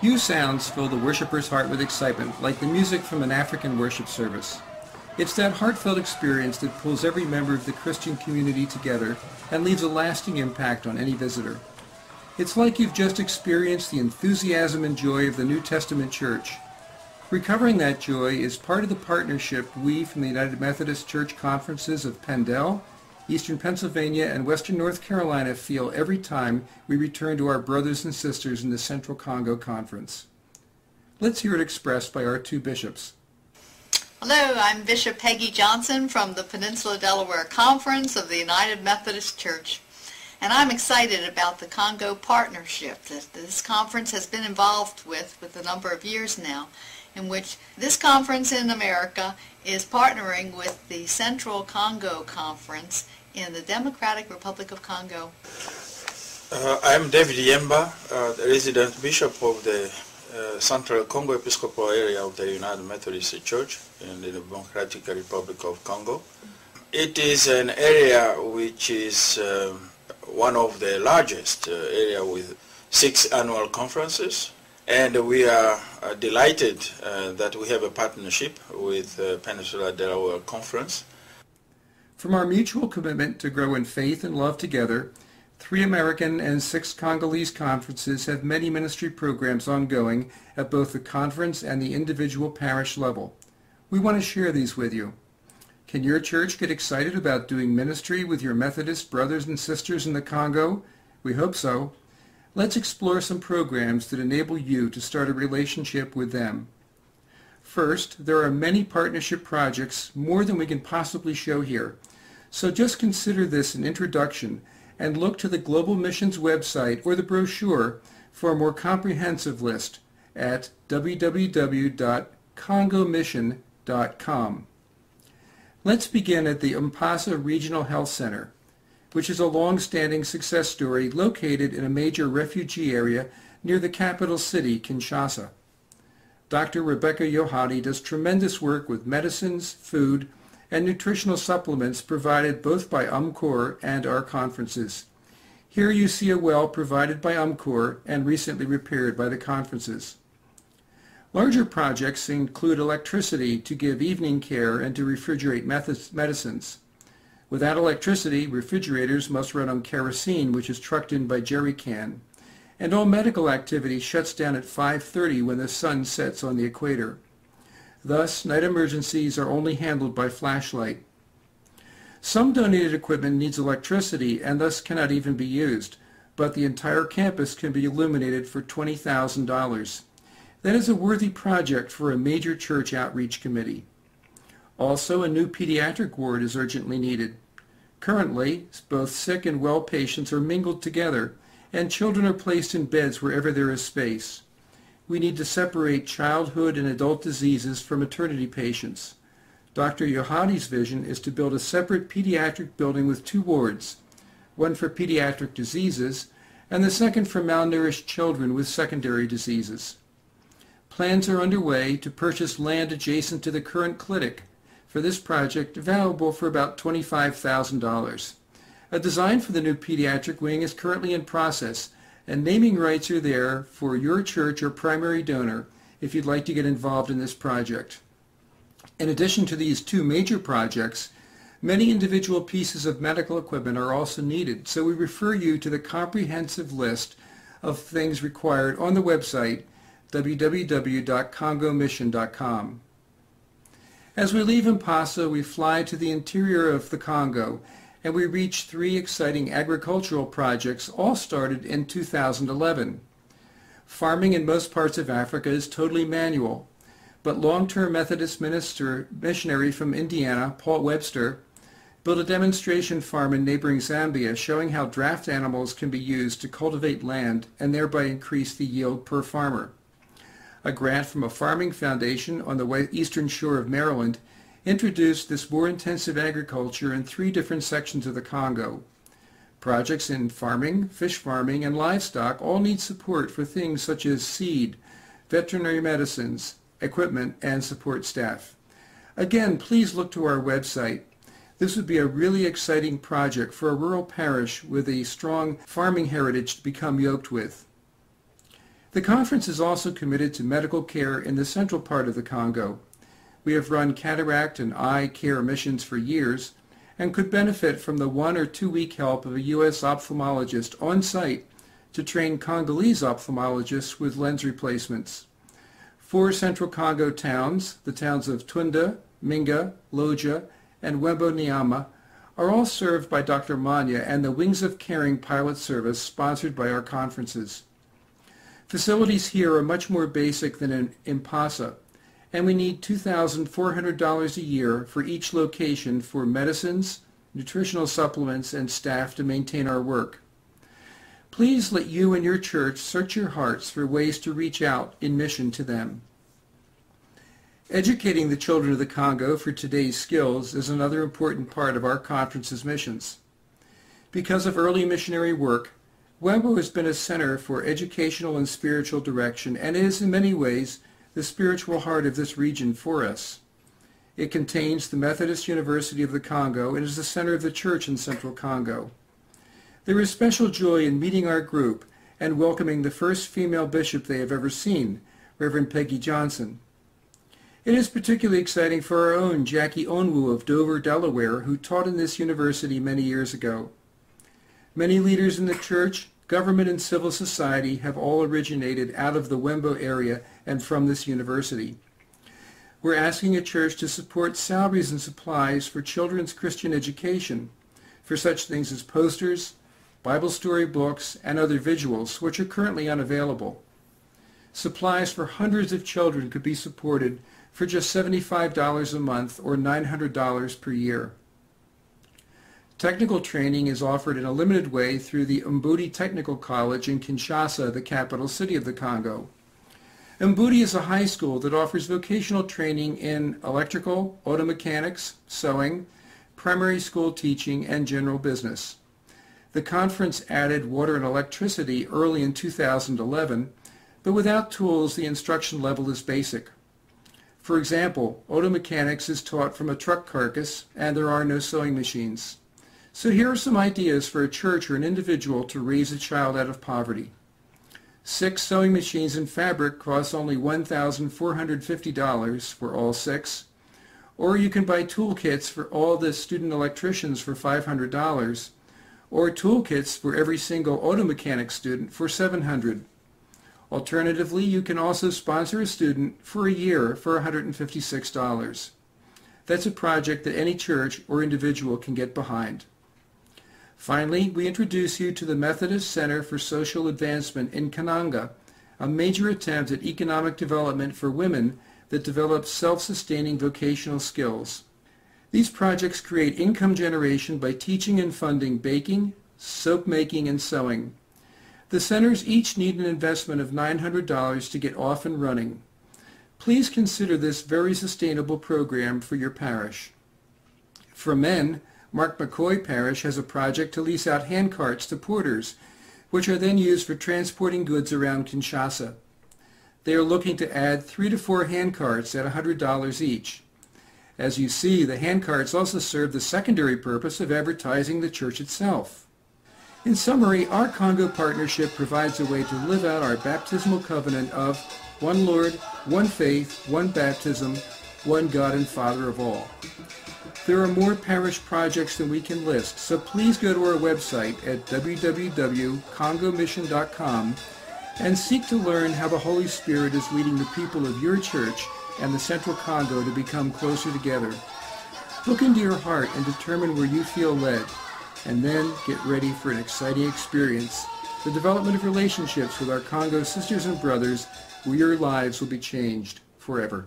Few sounds fill the worshiper's heart with excitement like the music from an African worship service. It's that heartfelt experience that pulls every member of the Christian community together and leaves a lasting impact on any visitor. It's like you've just experienced the enthusiasm and joy of the New Testament Church. Recovering that joy is part of the partnership we from the United Methodist Church Conferences of Pendel, Eastern Pennsylvania, and Western North Carolina feel every time we return to our brothers and sisters in the Central Congo Conference. Let's hear it expressed by our two bishops. Hello, I'm Bishop Peggy Johnson from the Peninsula, Delaware Conference of the United Methodist Church, and I'm excited about the Congo partnership that this conference has been involved with a number of years now, in which this conference in America is partnering with the Central Congo Conference in the Democratic Republic of Congo. I'm David Yemba, the resident bishop of the Central Congo Episcopal area of the United Methodist Church in the Democratic Republic of Congo. It is an area which is one of the largest area with 6 annual conferences, and we are delighted that we have a partnership with Peninsula Delaware Conference. From our mutual commitment to grow in faith and love together, 3 American and 6 Congolese conferences have many ministry programs ongoing at both the conference and the individual parish level. We want to share these with you. Can your church get excited about doing ministry with your Methodist brothers and sisters in the Congo? We hope so. Let's explore some programs that enable you to start a relationship with them. First, there are many partnership projects, more than we can possibly show here. So just consider this an introduction and look to the Global Missions website or the brochure for a more comprehensive list at www.congomission.com. Let's begin at the Mpasa Regional Health Center, which is a long-standing success story located in a major refugee area near the capital city, Kinshasa. Dr. Rebecca Yohadi does tremendous work with medicines, food, and nutritional supplements provided both by UMCOR and our conferences. Here you see a well provided by UMCOR and recently repaired by the conferences. Larger projects include electricity to give evening care and to refrigerate medicines. Without electricity, refrigerators must run on kerosene, which is trucked in by jerry can, and all medical activity shuts down at 5:30 when the sun sets on the equator. Thus, night emergencies are only handled by flashlight. Some donated equipment needs electricity and thus cannot even be used, but the entire campus can be illuminated for $20,000. That is a worthy project for a major church outreach committee. Also, a new pediatric ward is urgently needed. Currently, both sick and well patients are mingled together, and children are placed in beds wherever there is space. We need to separate childhood and adult diseases from maternity patients. Dr. Yohadi's vision is to build a separate pediatric building with 2 wards, one for pediatric diseases and the second for malnourished children with secondary diseases. Plans are underway to purchase land adjacent to the current clinic for this project, valuable for about $25,000. A design for the new pediatric wing is currently in process, and naming rights are there for your church or primary donor if you'd like to get involved in this project. In addition to these 2 major projects, many individual pieces of medical equipment are also needed, so we refer you to the comprehensive list of things required on the website www.congomission.com. As we leave Mpasa, we fly to the interior of the Congo, and we reach 3 exciting agricultural projects, all started in 2011. Farming in most parts of Africa is totally manual, but long-term Methodist missionary from Indiana, Paul Webster, built a demonstration farm in neighboring Zambia showing how draft animals can be used to cultivate land and thereby increase the yield per farmer. A grant from a farming foundation on the eastern shore of Maryland introduced this more intensive agriculture in 3 different sections of the Congo. Projects in farming, fish farming, and livestock all need support for things such as seed, veterinary medicines, equipment, and support staff. Again, please look to our website. This would be a really exciting project for a rural parish with a strong farming heritage to become yoked with. The conference is also committed to medical care in the central part of the Congo. We have run cataract and eye care missions for years and could benefit from the 1 or 2 week help of a U.S. ophthalmologist on site to train Congolese ophthalmologists with lens replacements. 4 central Congo towns, the towns of Tunda, Minga, Loja, and Wembo Nyama, are all served by Dr. Manya and the Wings of Caring pilot service sponsored by our conferences. Facilities here are much more basic than in Impasa, and we need $2,400 a year for each location for medicines, nutritional supplements, and staff to maintain our work. Please let you and your church search your hearts for ways to reach out in mission to them. Educating the children of the Congo for today's skills is another important part of our conference's missions. Because of early missionary work, Wembo has been a center for educational and spiritual direction and is in many ways the spiritual heart of this region for us. It contains the Methodist University of the Congo and is the center of the church in central Congo. There is special joy in meeting our group and welcoming the first female bishop they have ever seen, Reverend Peggy Johnson. It is particularly exciting for our own Jackie Onwu of Dover, Delaware, who taught in this university many years ago. Many leaders in the church, government, and civil society have all originated out of the Wembo area and from this university. We're asking a church to support salaries and supplies for children's Christian education, for such things as posters, Bible story books, and other visuals, which are currently unavailable. Supplies for hundreds of children could be supported for just $75 a month or $900 per year. Technical training is offered in a limited way through the Mbudi Technical College in Kinshasa, the capital city of the Congo. Mbudi is a high school that offers vocational training in electrical, auto mechanics, sewing, primary school teaching, and general business. The conference added water and electricity early in 2011, but without tools the instruction level is basic. For example, auto mechanics is taught from a truck carcass and there are no sewing machines. So here are some ideas for a church or an individual to raise a child out of poverty. 6 sewing machines and fabric cost only $1,450 for all 6, or you can buy toolkits for all the student electricians for $500, or toolkits for every single auto mechanic student for $700. Alternatively, you can also sponsor a student for a year for $156. That's a project that any church or individual can get behind. Finally, we introduce you to the Methodist Center for Social Advancement in Kananga, a major attempt at economic development for women that develops self-sustaining vocational skills. These projects create income generation by teaching and funding baking, soap making, and sewing. The centers each need an investment of $900 to get off and running. Please consider this very sustainable program for your parish. For men, Mark McCoy Parish has a project to lease out handcarts to porters, which are then used for transporting goods around Kinshasa. They are looking to add 3 to 4 handcarts at $100 each. As you see, the handcarts also serve the secondary purpose of advertising the church itself. In summary, our Congo partnership provides a way to live out our baptismal covenant of one Lord, one faith, one baptism, one God and Father of all. There are more parish projects than we can list, so please go to our website at www.congomission.com and seek to learn how the Holy Spirit is leading the people of your church and the Central Congo to become closer together. Look into your heart and determine where you feel led, and then get ready for an exciting experience, the development of relationships with our Congo sisters and brothers, where your lives will be changed forever.